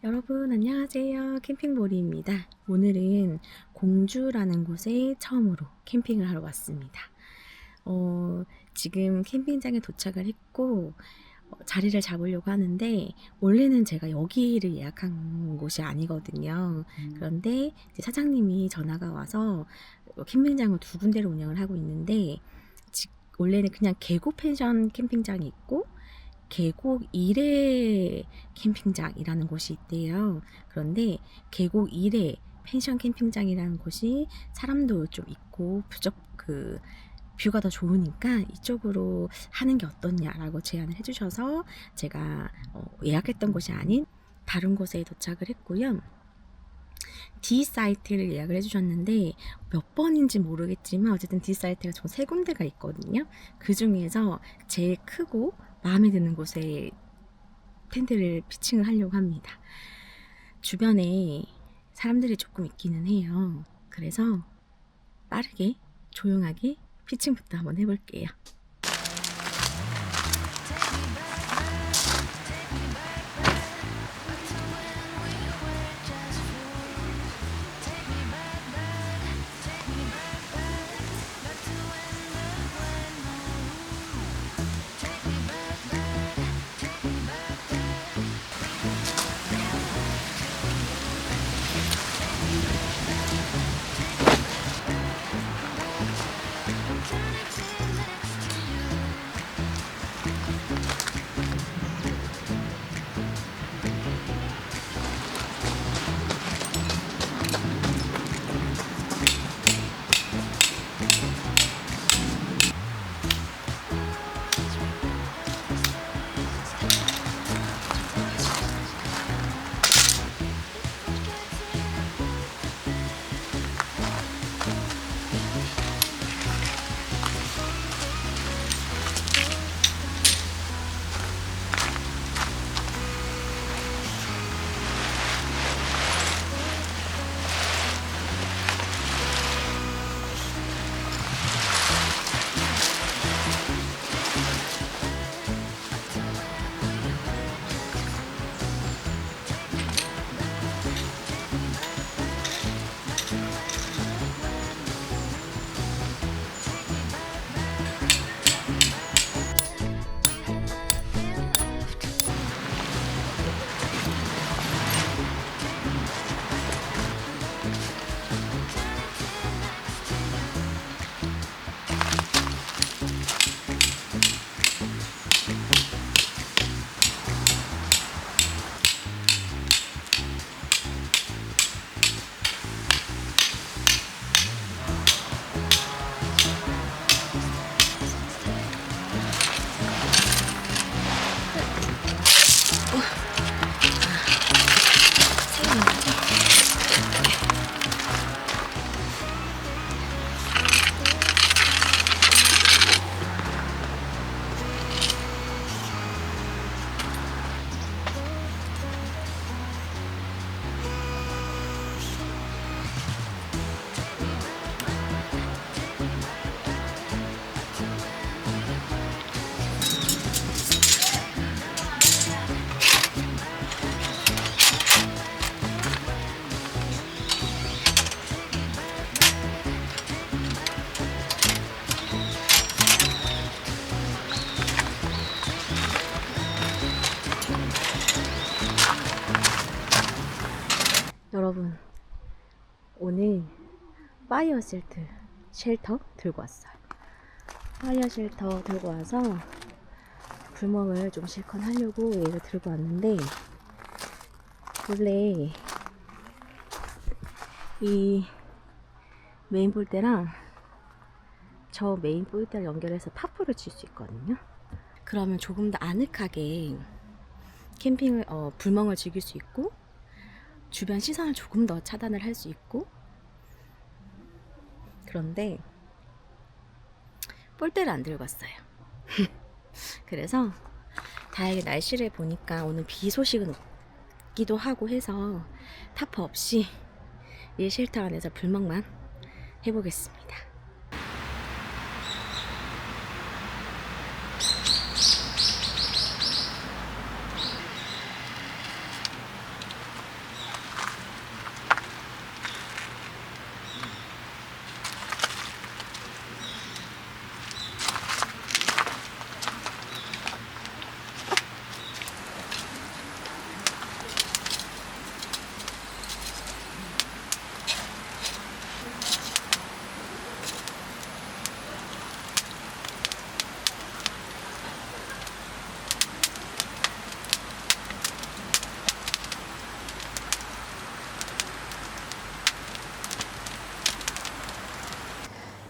여러분 안녕하세요. 캠핑몰이입니다. 오늘은 공주라는 곳에 처음으로 캠핑을 하러 왔습니다. 지금 캠핑장에 도착을 했고 자리를 잡으려고 하는데 원래는 제가 여기를 예약한 곳이 아니거든요. 그런데 이제 사장님이 전화가 와서 캠핑장을 두 군데를 운영을 하고 있는데 원래는 그냥 계곡 펜션 캠핑장이 있고 계곡 이래 캠핑장이라는 곳이 있대요. 그런데 계곡 이래 펜션 캠핑장이라는 곳이 사람도 좀 있고 뷰가 더 좋으니까 이쪽으로 하는 게 어떻냐라고 제안을 해주셔서 제가 예약했던 곳이 아닌 다른 곳에 도착을 했고요. D 사이트를 예약을 해주셨는데 몇 번인지 모르겠지만 어쨌든 D 사이트가 총 3군데가 있거든요. 그 중에서 제일 크고 마음에 드는 곳에 텐트를 피칭을 하려고 합니다. 주변에 사람들이 조금 있기는 해요. 그래서 빠르게 조용하게 피칭부터 한번 해볼게요. 여러분 오늘 파이어 쉘터 들고 왔어요. 파이어 쉘터 들고 와서 불멍을 좀 실컷 하려고 얘를 들고 왔는데 원래 이 메인 볼대랑 저 메인 볼대를 연결해서 파프를 칠 수 있거든요. 그러면 조금 더 아늑하게 캠핑을 불멍을 즐길 수 있고 주변 시선을 조금 더 차단을 할 수 있고. 그런데 볼대를 안 들고 왔어요. 그래서 다행히 날씨를 보니까 오늘 비 소식은 같기도 하고 해서 타프 없이 이 쉘터 안에서 불멍만 해보겠습니다.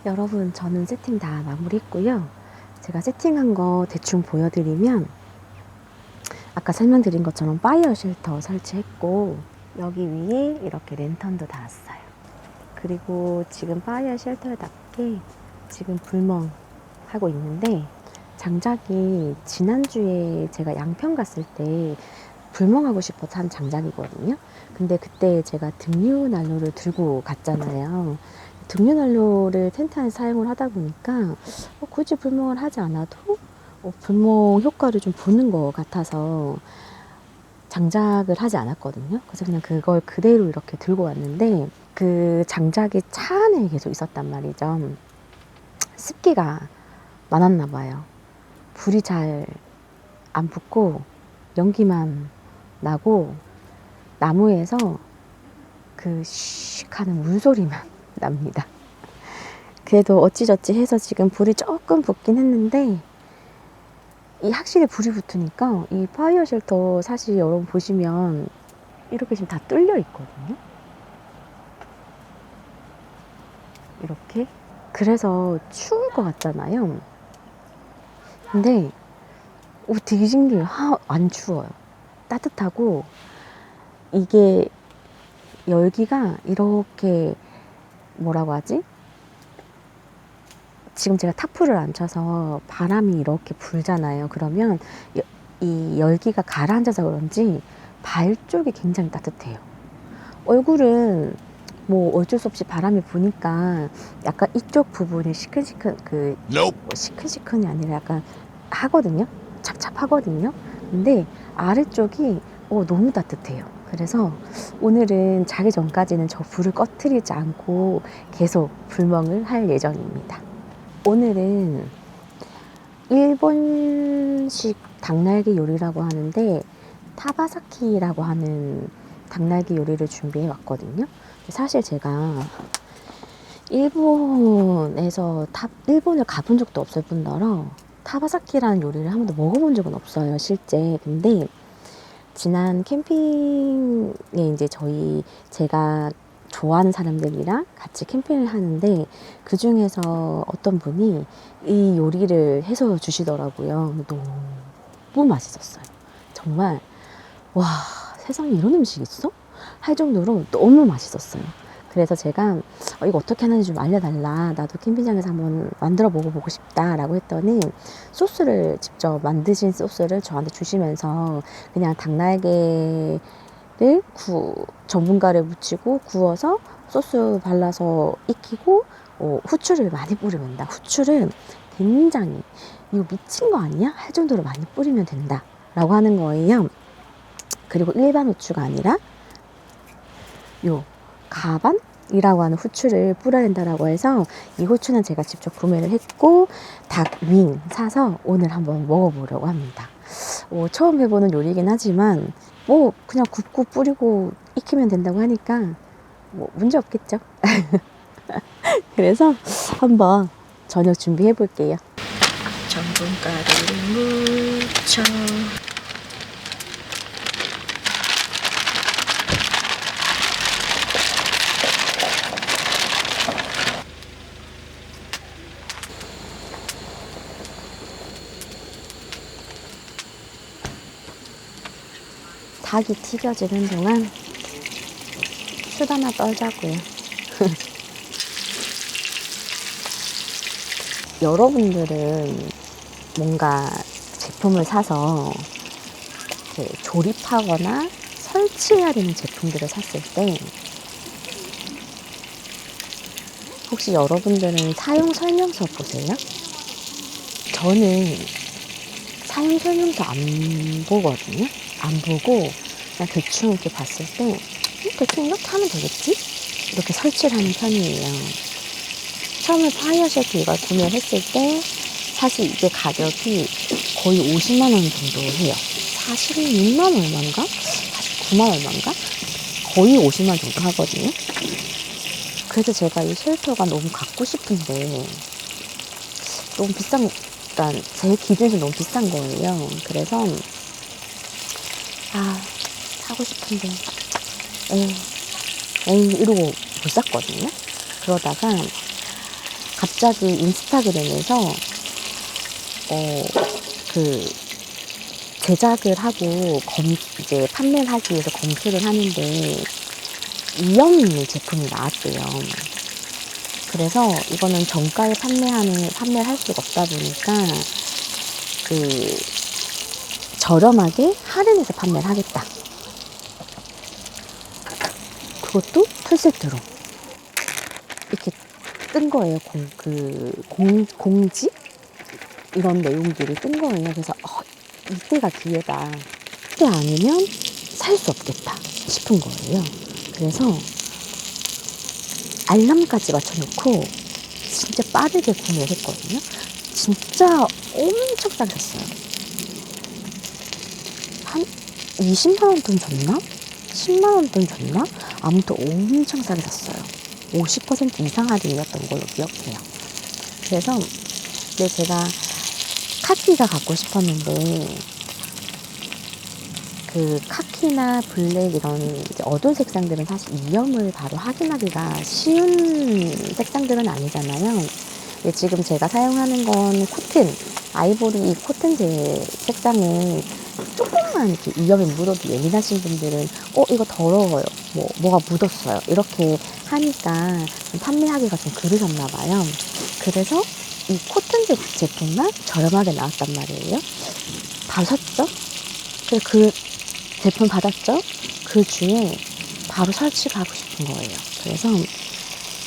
여러분, 저는 세팅 다 마무리했고요. 제가 세팅한 거 대충 보여드리면, 아까 설명드린 것처럼 파이어 쉘터 설치했고, 여기 위에 이렇게 랜턴도 달았어요. 그리고 지금 파이어 쉘터답게 지금 불멍 하고 있는데, 장작이 지난주에 제가 양평 갔을 때 불멍하고 싶어서 한 장작이거든요. 근데 그때 제가 등유 난로를 들고 갔잖아요. 등유 난로를 텐트 안에 사용을 하다 보니까 굳이 불멍을 하지 않아도 불멍 효과를 좀 보는 것 같아서 장작을 하지 않았거든요. 그래서 그냥 그걸 그대로 이렇게 들고 왔는데, 그 장작이 차 안에 계속 있었단 말이죠. 습기가 많았나 봐요. 불이 잘 안 붙고 연기만 나고 나무에서 그 슉 하는 물소리만 납니다. 그래도 어찌저찌 해서 지금 불이 조금 붙긴 했는데, 이 확실히 불이 붙으니까 이 파이어 쉘터 사실 여러분 보시면 이렇게 지금 다 뚫려 있거든요. 이렇게. 그래서 추울 것 같잖아요. 근데 되게 신기해요. 안 추워요. 따뜻하고, 이게 열기가 이렇게 뭐라고 하지? 지금 제가 타프를 안 쳐서 바람이 이렇게 불잖아요. 그러면 이 열기가 가라앉아서 그런지 발 쪽이 굉장히 따뜻해요. 얼굴은 뭐 어쩔 수 없이 바람이 부니까 약간 이쪽 부분이 시큰시큰, 시큰시큰이 아니라 약간 하거든요. 찹찹하거든요. 근데 아래쪽이 너무 따뜻해요. 그래서 오늘은 자기 전까지는 저 불을 꺼트리지 않고 계속 불멍을 할 예정입니다. 오늘은 일본식 닭날개 요리라고 하는데, 타바사키라고 하는 닭날개 요리를 준비해 왔거든요. 사실 제가 일본을 가본 적도 없을 뿐더러 타바사키라는 요리를 한 번도 먹어본 적은 없어요, 실제. 근데 지난 캠핑에 이제 제가 좋아하는 사람들이랑 같이 캠핑을 하는데, 그 중에서 어떤 분이 이 요리를 해서 주시더라고요. 너무 맛있었어요. 정말, 와, 세상에 이런 음식이 있어? 할 정도로 너무 맛있었어요. 그래서 제가 이거 어떻게 하는지 좀 알려달라, 나도 캠핑장에서 한번 만들어 먹어보고 싶다 라고 했더니, 소스를 직접 만드신 소스를 저한테 주시면서 그냥 닭날개를 전분가를 묻히고 구워서 소스 발라서 익히고 후추를 많이 뿌리면 된다. 후추를 굉장히, 이거 미친 거 아니야? 할 정도로 많이 뿌리면 된다 라고 하는 거예요. 그리고 일반 후추가 아니라 요 가반이라고 하는 후추를 뿌려야 된다라고 해서, 이 후추는 제가 직접 구매를 했고 닭윙 사서 오늘 한번 먹어보려고 합니다. 처음 해보는 요리이긴 하지만 그냥 굽고 뿌리고 익히면 된다고 하니까 문제 없겠죠. 그래서 한번 저녁 준비해 볼게요. 전분가루를 묻혀 닭이 튀겨지는 동안 수다나 떨자고요. 여러분들은 뭔가 제품을 사서 이렇게 조립하거나 설치해야 되는 제품들을 샀을 때 혹시 여러분들은 사용 설명서 보세요? 저는 사용 설명서 안 보거든요. 안 보고 그냥 대충 이렇게 봤을 때 대충 이렇게 하면 되겠지? 이렇게 설치를 하는 편이에요. 처음에 파이어 쉘터 이걸 구매를 했을 때 사실 이게 가격이 거의 50만 원 정도 해요. 46만 얼마인가? 49만 얼마인가? 거의 50만 원 정도 하거든요. 그래서 제가 이 쉘터가 너무 갖고 싶은데 너무 비싼, 그러니까 제 기준에서 너무 비싼 거예요. 그래서 사고 싶은데 에이 이러고 못 샀거든요. 그러다가 갑자기 인스타그램에서 그 제작을 하고 이제 판매를 하기 위해서 검수를 하는데 위험이 있는 제품이 나왔대요. 그래서 이거는 정가에 판매를 할 수가 없다 보니까 저렴하게 할인해서 판매를 하겠다. 그것도 풀세트로 이렇게 뜬 거예요. 공지 이런 내용들이 뜬 거예요. 그래서 이때가 기회다. 이때 아니면 살 수 없겠다 싶은 거예요. 그래서 알람까지 맞춰놓고 진짜 빠르게 구매를 했거든요. 진짜 엄청 싸게 샀어요. 한 20만 원 돈 줬나? 10만 원 돈 줬나? 아무튼 엄청 싸게 샀어요. 50% 이상 할인이었던 걸로 기억해요. 그래서 제가 카키가 갖고 싶었는데 그 카키나 블랙 이런 이제 어두운 색상들은 사실 이염을 바로 확인하기가 쉬운 색상들은 아니잖아요. 지금 제가 사용하는 건 코튼, 아이보리 코튼제 색상은 조금만 이렇게 이염이 묻어도 예민하신 분들은 이거 더러워요, 뭐가 묻었어요, 이렇게 하니까 좀 판매하기가 좀 그러셨나 봐요. 그래서 이 코튼제 제품만 저렴하게 나왔단 말이에요. 바로 샀죠. 그래서 그 제품 받았죠. 그 주에 바로 설치를 하고 싶은 거예요. 그래서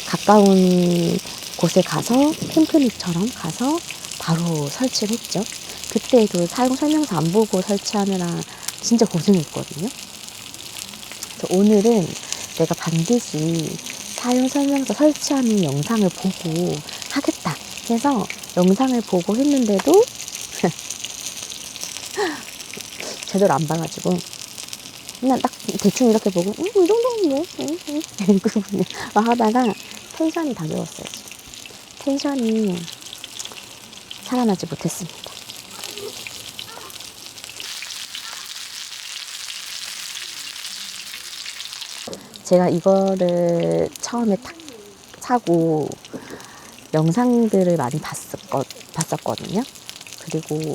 가까운 곳에 가서 캠프닉처럼 가서 바로 설치를 했죠. 그때도 사용 설명서 안 보고 설치하느라 진짜 고생했거든요. 그래서 오늘은 내가 반드시 사용 설명서 설치하는 영상을 보고 하겠다 해서 영상을 보고 했는데도 제대로 안 봐가지고 그냥 딱 대충 이렇게 보고 이 정도는 뭐 그냥 하다가 텐션이 다 죽었어요. 텐션이 살아나지 못했습니다. 제가 이거를 처음에 딱 사고 영상들을 많이 봤었거든요. 그리고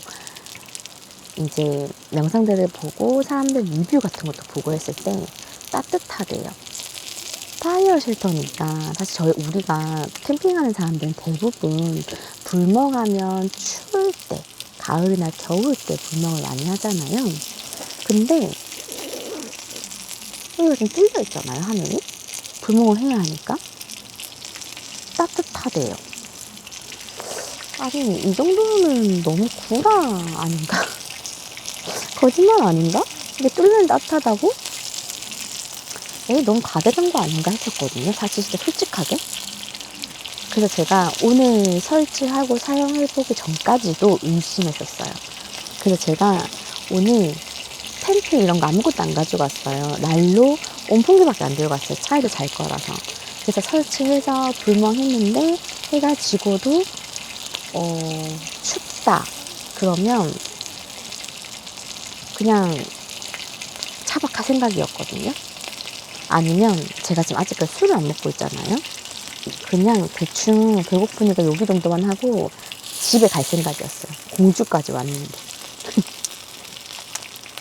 이제 영상들을 보고 사람들 리뷰 같은 것도 보고 했을 때 따뜻하대요. 파이어 쉘터니까 사실 우리가 캠핑하는 사람들은 대부분 불멍하면 추울 때, 가을이나 겨울 때 불멍을 많이 하잖아요. 근데 여기가 좀 뚫려 있잖아요, 하늘이. 불멍을 해야 하니까 따뜻하대요. 아니, 이 정도는 너무 구라 아닌가? 거짓말 아닌가? 이게 뚫리는 따뜻하다고? 너무 과대한 거 아닌가 했었거든요. 사실 진짜 솔직하게. 그래서 제가 오늘 설치하고 사용해보기 전까지도 의심했었어요. 그래서 제가 오늘 텐트 이런 거 아무것도 안 가져갔어요. 난로, 온풍기밖에 안 들고 갔어요. 차에도 잘 거라서. 그래서 설치해서 불멍했는데 해가 지고도 춥다. 그러면 그냥 차박할 생각이었거든요. 아니면 제가 지금 아직까지 술을 안 먹고 있잖아요. 그냥 대충 배고프니까 여기 정도만 하고 집에 갈 생각이었어요. 공주까지 왔는데.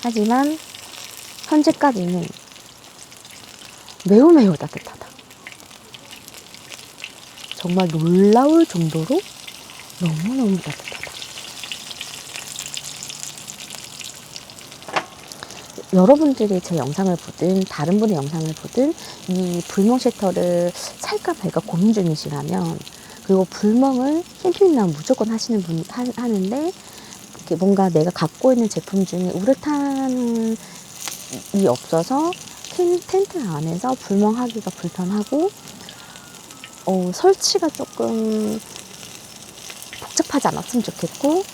하지만 현재까지는 매우 따뜻하다. 정말 놀라울 정도로 너무너무 따뜻하다. 여러분들이 제 영상을 보든 다른 분의 영상을 보든 이 불멍 셔터를 살까 말까 고민 중이시라면, 그리고 불멍을 캠핑 나면 무조건 하시는 분 하는데 이렇게 뭔가 내가 갖고 있는 제품 중에 우레탄이 없어서 텐트 안에서 불멍하기가 불편하고 설치가 조금 복잡하지 않았으면 좋겠고,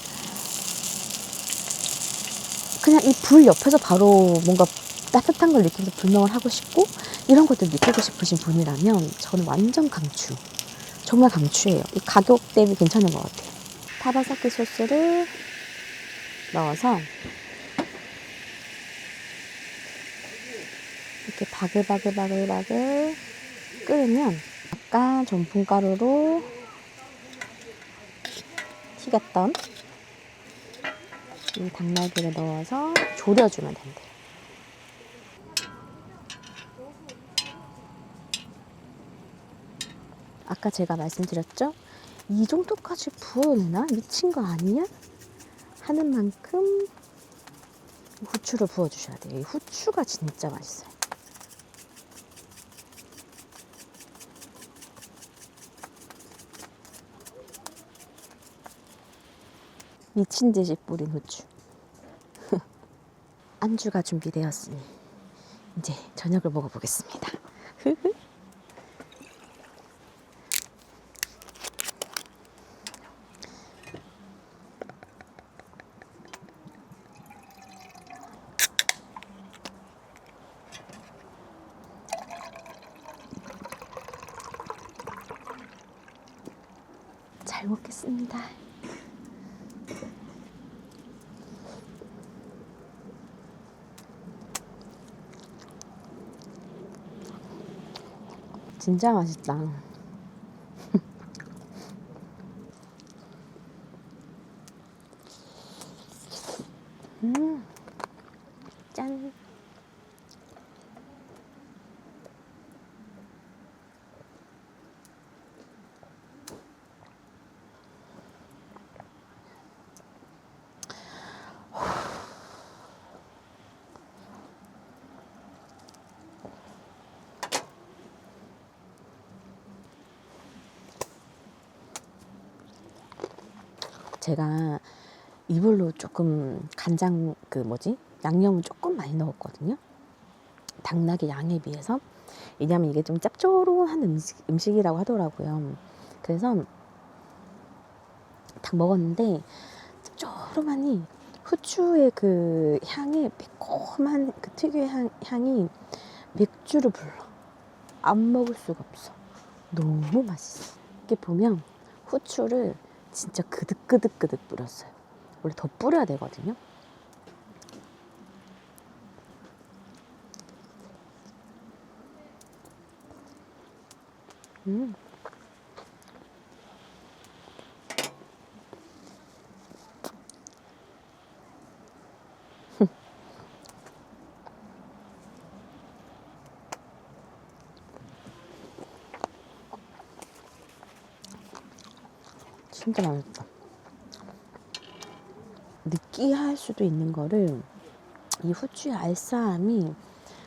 그냥 이 불 옆에서 바로 뭔가 따뜻한 걸 느끼면서 불멍을 하고 싶고 이런 것들 느끼고 싶으신 분이라면 저는 완전 강추. 정말 강추해요. 이 가격 대비 괜찮은 것 같아요. 타바사키 소스를 넣어서 이렇게 바글바글 끓으면 약간 전분가루로 튀겼던 이 닭날개를 넣어서 졸여주면 된대요. 아까 제가 말씀드렸죠? 이 정도까지 부어내나? 미친 거 아니냐? 하는 만큼 후추를 부어주셔야 돼요. 이 후추가 진짜 맛있어요. 미친 듯이 뿌린 후추. 안주가 준비되었으니 이제 저녁을 먹어보겠습니다. 잘 먹겠습니다. 진짜 맛있다. 짠. 제가 이불로 조금 간장 양념을 조금 많이 넣었거든요. 당나귀 양에 비해서. 왜냐면 이게 좀 짭조름한 음식이라고 하더라고요. 그래서 딱 먹었는데 짭조름하니 후추의 그 향에 매콤한 그 특유의 향이 맥주를 불러. 안 먹을 수가 없어. 너무 맛있어. 이렇게 보면 후추를 진짜 그득 뿌렸어요. 원래 더 뿌려야 되거든요. 진짜 맛있다. 느끼할 수도 있는 거를 이 후추의 알싸함이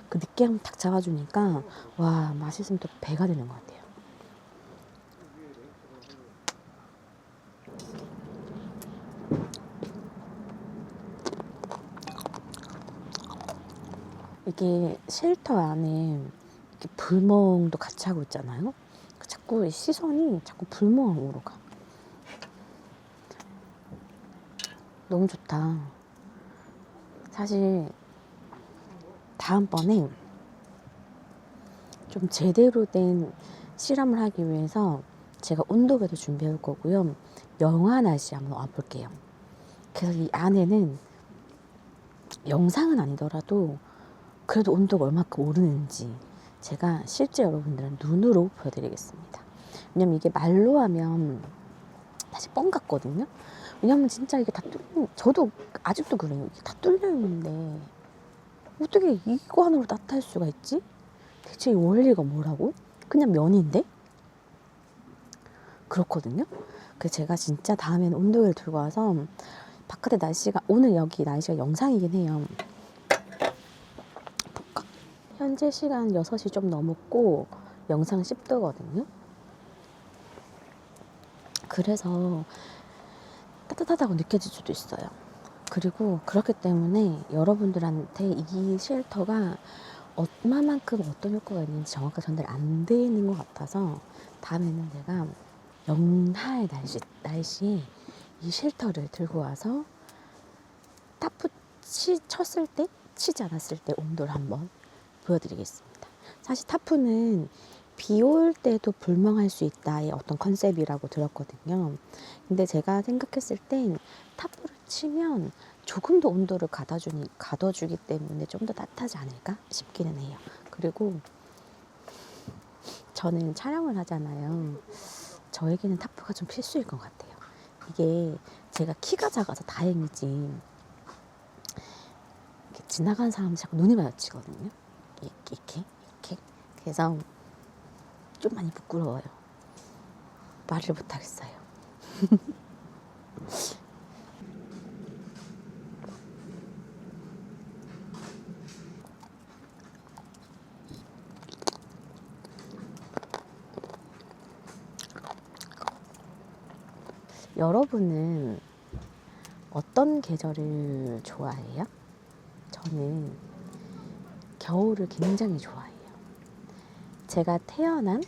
그 느끼함 딱 잡아주니까 와, 맛있으면 또 배가 되는 것 같아요. 이게 쉘터 안에 이렇게 불멍도 같이 하고 있잖아요. 자꾸 시선이 자꾸 불멍으로 가. 너무 좋다. 사실 다음번에 좀 제대로 된 실험을 하기 위해서 제가 온도계도 준비할 거고요. 영하 날씨 한번 와볼게요. 그래서 이 안에는 영상은 아니더라도 그래도 온도가 얼마큼 오르는지 제가 실제 여러분들은 눈으로 보여드리겠습니다. 왜냐면 이게 말로 하면 다시 뻥 같거든요. 왜냐면 진짜 이게 다 저도 아직도 그래요. 이게 다 뚫려 있는데 어떻게 이거 하나로 따뜻할 수가 있지? 대체 이 원리가 뭐라고? 그냥 면인데? 그렇거든요. 그래서 제가 진짜 다음에는 온도계를 들고 와서 바깥에 날씨가, 오늘 여기 날씨가 영상이긴 해요. 현재 시간 6시 좀 넘었고 영상 10도거든요. 그래서 따뜻하다고 느껴질 수도 있어요. 그리고 그렇기 때문에 여러분들한테 이 쉘터가 얼마만큼 어떤 효과가 있는지 정확하게 전달 안 되는 것 같아서 다음에는 제가 영하의 날씨에 이 쉘터를 들고 와서 타프 쳤을 때, 치지 않았을 때 온도를 한번 보여드리겠습니다. 사실 타프는 비 올 때도 불멍할 수 있다의 어떤 컨셉이라고 들었거든요. 근데 제가 생각했을 땐 타프를 치면 조금 더 온도를 가둬주기 때문에 좀 더 따뜻하지 않을까 싶기는 해요. 그리고 저는 촬영을 하잖아요. 저에게는 타프가 좀 필수일 것 같아요. 이게 제가 키가 작아서 다행이지 이렇게 지나가는 사람 자꾸 눈이 마주치거든요. 이렇게. 그래서 좀 많이 부끄러워요. 말을 못하겠어요. 여러분은 어떤 계절을 좋아해요? 저는 겨울을 굉장히 좋아해요. 제가 태어난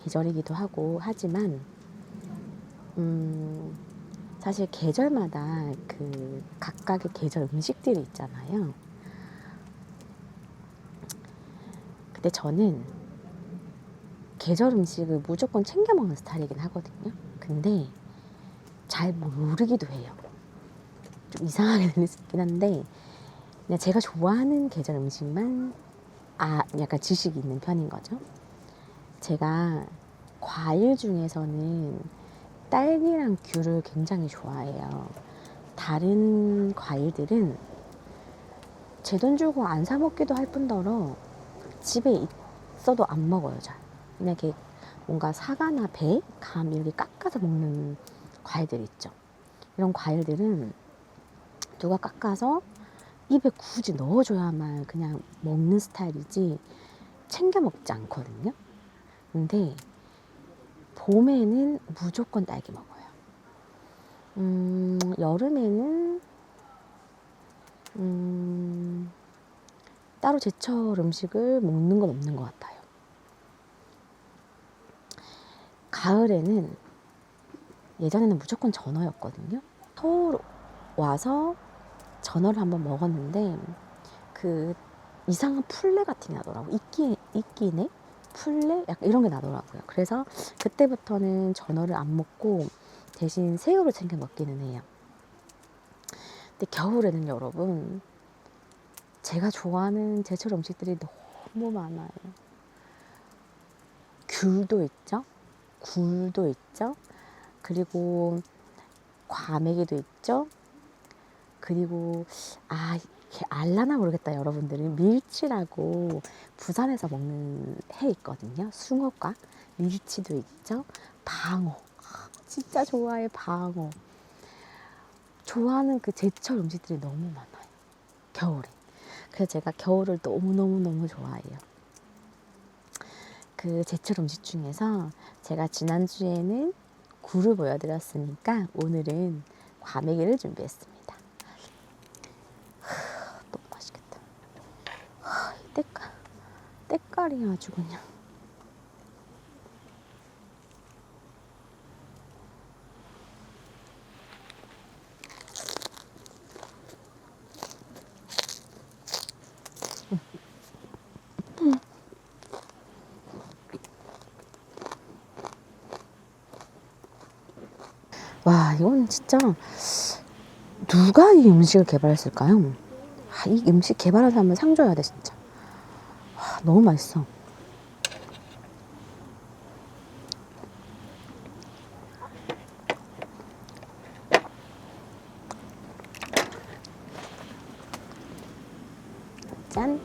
계절이기도 하고 하지만 사실 계절마다 그 각각의 계절 음식들이 있잖아요. 근데 저는 계절 음식을 무조건 챙겨 먹는 스타일이긴 하거든요. 근데 잘 모르기도 해요. 좀 이상하게 들릴 수 있긴 한데 그냥 제가 좋아하는 계절 음식만 약간 지식이 있는 편인 거죠. 제가 과일 중에서는 딸기랑 귤을 굉장히 좋아해요. 다른 과일들은 제 돈 주고 안 사 먹기도 할 뿐더러 집에 있어도 안 먹어요, 잘. 그냥 이렇게 뭔가 사과나 배, 감 이렇게 깎아서 먹는 과일들 있죠. 이런 과일들은 누가 깎아서 입에 굳이 넣어줘야만 그냥 먹는 스타일이지 챙겨 먹지 않거든요. 근데 봄에는 무조건 딸기 먹어요. 여름에는 따로 제철 음식을 먹는 건 없는 것 같아요. 가을에는 예전에는 무조건 전어였거든요. 서울 와서 전어를 한번 먹었는데 그 이상한 풀레 같은 게 나더라고요. 이끼네? 풀레? 약간 이런 게 나더라고요. 그래서 그때부터는 전어를 안 먹고 대신 새우를 챙겨 먹기는 해요. 근데 겨울에는 여러분 제가 좋아하는 제철 음식들이 너무 많아요. 귤도 있죠. 굴도 있죠. 그리고 과메기도 있죠. 그리고 알라나 모르겠다 여러분들이 밀치라고 부산에서 먹는 해 있거든요. 숭어과 밀치도 있죠. 방어 진짜 좋아해. 방어 좋아하는 그 제철 음식들이 너무 많아요. 겨울에. 그래서 제가 겨울을 너무너무 좋아해요. 그 제철 음식 중에서 제가 지난주에는 굴을 보여드렸으니까 오늘은 과메기를 준비했습니다. 너무 맛있겠다. 때깔이 아주 그냥. 와, 이건 진짜 누가 이 음식을 개발했을까요? 이 음식 개발한 사람은 상 줘야 돼 진짜. 와, 너무 맛있어. 짠.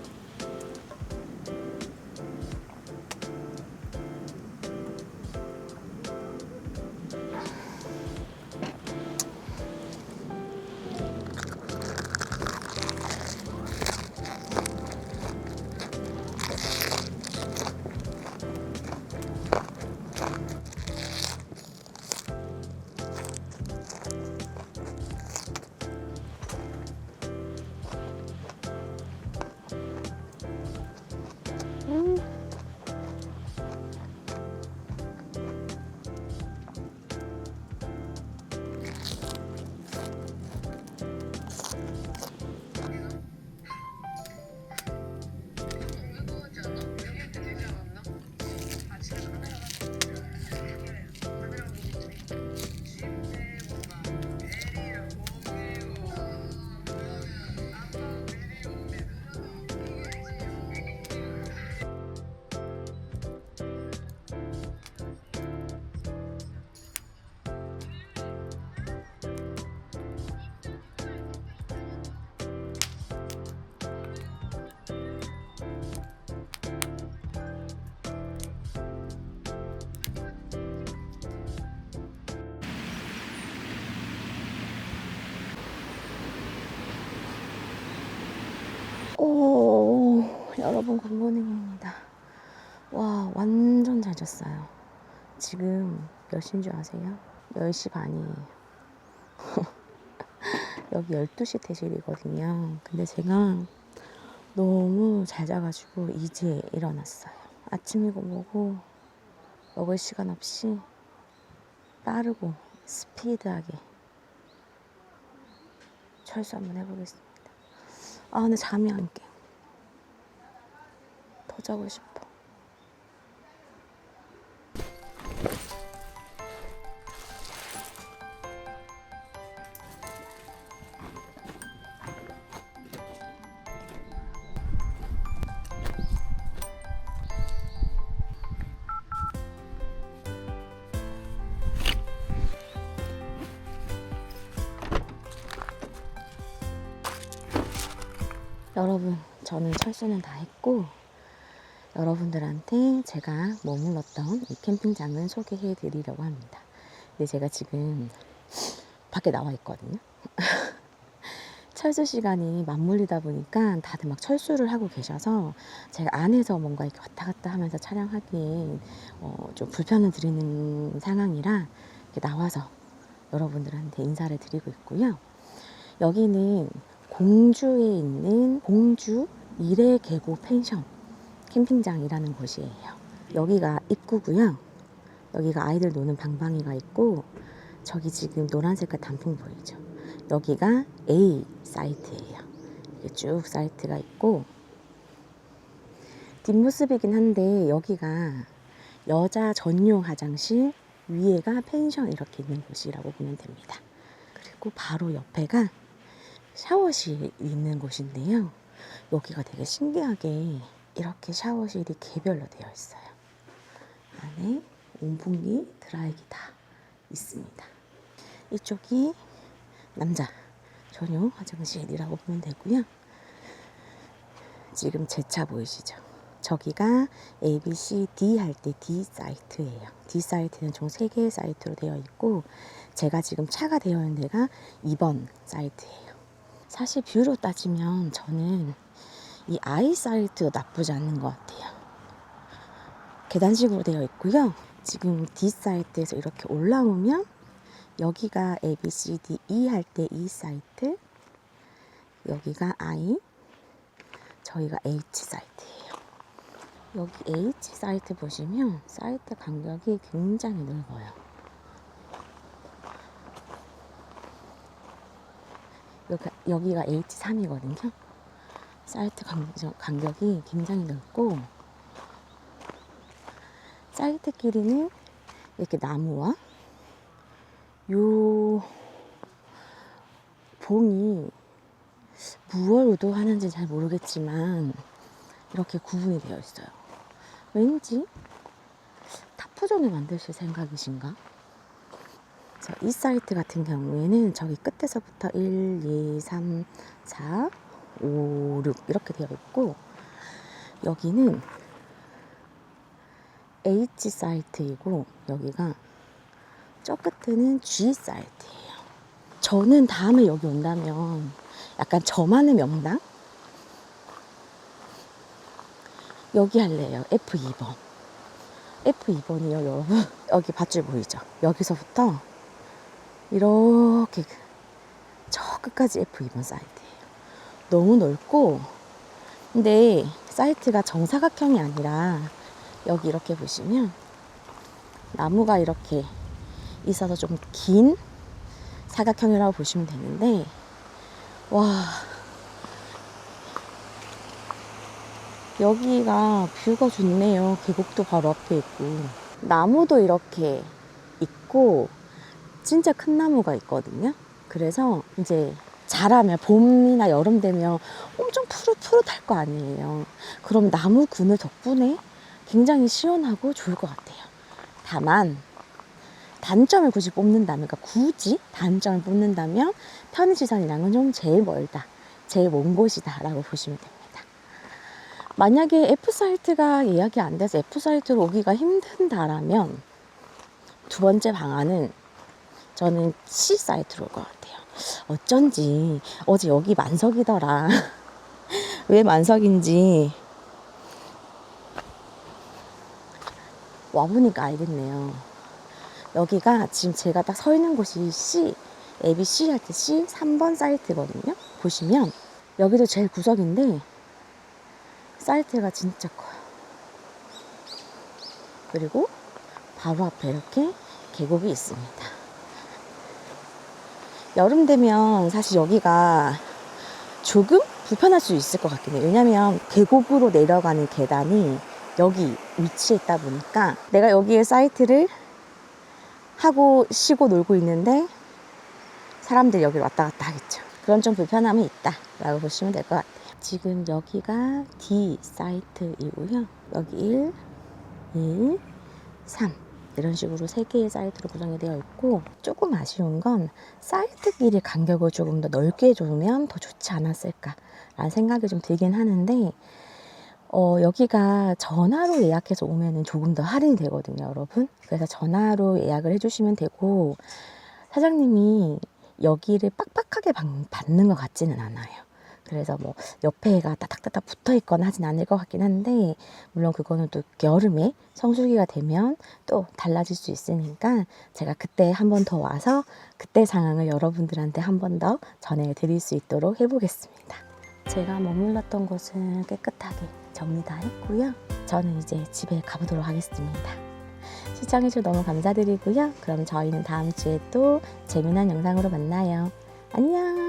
여러분 굿모닝입니다. 와, 완전 잘 잤어요. 지금 몇 시인 줄 아세요? 10시 반이에요. 여기 12시 퇴실이거든요. 근데 제가 너무 잘 자가지고 이제 일어났어요. 아침이고 뭐고 먹을 시간 없이 빠르고 스피드하게 철수 한번 해보겠습니다. 아, 근데 잠이 안 깨. 더 자고 싶어. 여러분, 저는 철수는 다 했고 여러분들한테 제가 머물렀던 이 캠핑장을 소개해 드리려고 합니다. 근데 제가 지금 밖에 나와 있거든요. 철수 시간이 맞물리다 보니까 다들 막 철수를 하고 계셔서 제가 안에서 뭔가 이렇게 왔다 갔다 하면서 촬영하기엔 좀 불편을 드리는 상황이라 이렇게 나와서 여러분들한테 인사를 드리고 있고요. 여기는 공주에 있는 공주 이레계곡 펜션 캠핑장이라는 곳이에요. 여기가 입구고요. 여기가 아이들 노는 방방이가 있고 저기 지금 노란 색깔 단풍 보이죠? 여기가 A 사이트예요. 이게 쭉 사이트가 있고 뒷모습이긴 한데 여기가 여자 전용 화장실, 위에가 펜션 이렇게 있는 곳이라고 보면 됩니다. 그리고 바로 옆에가 샤워실이 있는 곳인데요. 여기가 되게 신기하게 이렇게 샤워실이 개별로 되어 있어요. 안에 온풍기, 드라이기 다 있습니다. 이쪽이 남자 전용 화장실이라고 보면 되고요. 지금 제 차 보이시죠? 저기가 A, B, C, D 할 때 D 사이트예요. D 사이트는 총 3개의 사이트로 되어 있고 제가 지금 차가 되어 있는 데가 2번 사이트예요. 사실 뷰로 따지면 저는 이 I 사이트도 나쁘지 않는 것 같아요. 계단식으로 되어 있고요. 지금 D 사이트에서 이렇게 올라오면 여기가 A, B, C, D, E 할 때 E 사이트, 여기가 I, 저희가 H 사이트예요. 여기 H 사이트 보시면 사이트 간격이 굉장히 넓어요. 여기가 H3이거든요. 사이트 간격이 굉장히 넓고 사이트 길이는 이렇게 나무와 요 봉이 무얼 의도하는지 잘 모르겠지만 이렇게 구분이 되어 있어요. 왠지 타프존을 만드실 생각이신가? 이 사이트 같은 경우에는 저기 끝에서부터 1, 2, 3, 4, 5, 6 이렇게 되어 있고 여기는 H 사이트이고 여기가 저 끝에는 G 사이트예요. 저는 다음에 여기 온다면 약간 저만의 명당? 여기 할래요. F2번. F2번이요, 여러분. 여기 밧줄 보이죠? 여기서부터 이렇게 저 끝까지 F2번 사이트예요. 너무 넓고 근데 사이트가 정사각형이 아니라 여기 이렇게 보시면 나무가 이렇게 있어서 좀 긴 사각형이라고 보시면 되는데 와 여기가 뷰가 좋네요. 계곡도 바로 앞에 있고 나무도 이렇게 있고 진짜 큰 나무가 있거든요. 그래서 이제 자라면 봄이나 여름 되면 엄청 푸릇푸릇할 거 아니에요. 그럼 나무 그늘 덕분에 굉장히 시원하고 좋을 것 같아요. 다만 단점을 굳이 뽑는다면, 그러니까 굳이 단점을 뽑는다면 편의시설이랑은 좀 제일 멀다, 제일 먼 곳이다 라고 보시면 됩니다. 만약에 F사이트가 예약이 안 돼서 F사이트로 오기가 힘든다라면 두 번째 방안은 저는 C사이트로 올 것 같아요. 어쩐지 어제 여기 만석이더라. 왜 만석인지 와보니까 알겠네요. 여기가 지금 제가 딱 서 있는 곳이 C, ABC 할 때 C 3번 사이트거든요. 보시면 여기도 제일 구석인데 사이트가 진짜 커요. 그리고 바로 앞에 이렇게 계곡이 있습니다. 여름 되면 사실 여기가 조금 불편할 수 있을 것 같긴 해요. 왜냐면 계곡으로 내려가는 계단이 여기 위치에 있다 보니까 내가 여기에 사이트를 하고 쉬고 놀고 있는데 사람들이 여기를 왔다 갔다 하겠죠. 그런 좀 불편함이 있다 라고 보시면 될 것 같아요. 지금 여기가 D 사이트이고요. 여기 1, 3 이런 식으로 3개의 사이트로 구성이 되어 있고, 조금 아쉬운 건 사이트끼리 간격을 조금 더 넓게 주면 더 좋지 않았을까 라는 생각이 좀 들긴 하는데, 여기가 전화로 예약해서 오면은 조금 더 할인이 되거든요, 여러분. 그래서 전화로 예약을 해주시면 되고, 사장님이 여기를 빡빡하게 받는 것 같지는 않아요. 그래서 뭐 옆에가 따닥따닥 붙어 있거나 하진 않을 것 같긴 한데, 물론 그거는 또 여름에 성수기가 되면 또 달라질 수 있으니까 제가 그때 한 번 더 와서 그때 상황을 여러분들한테 한 번 더 전해드릴 수 있도록 해보겠습니다. 제가 머물렀던 곳은 깨끗하게 정리 다 했고요. 저는 이제 집에 가보도록 하겠습니다. 시청해주셔서 너무 감사드리고요. 그럼 저희는 다음 주에 또 재미난 영상으로 만나요. 안녕.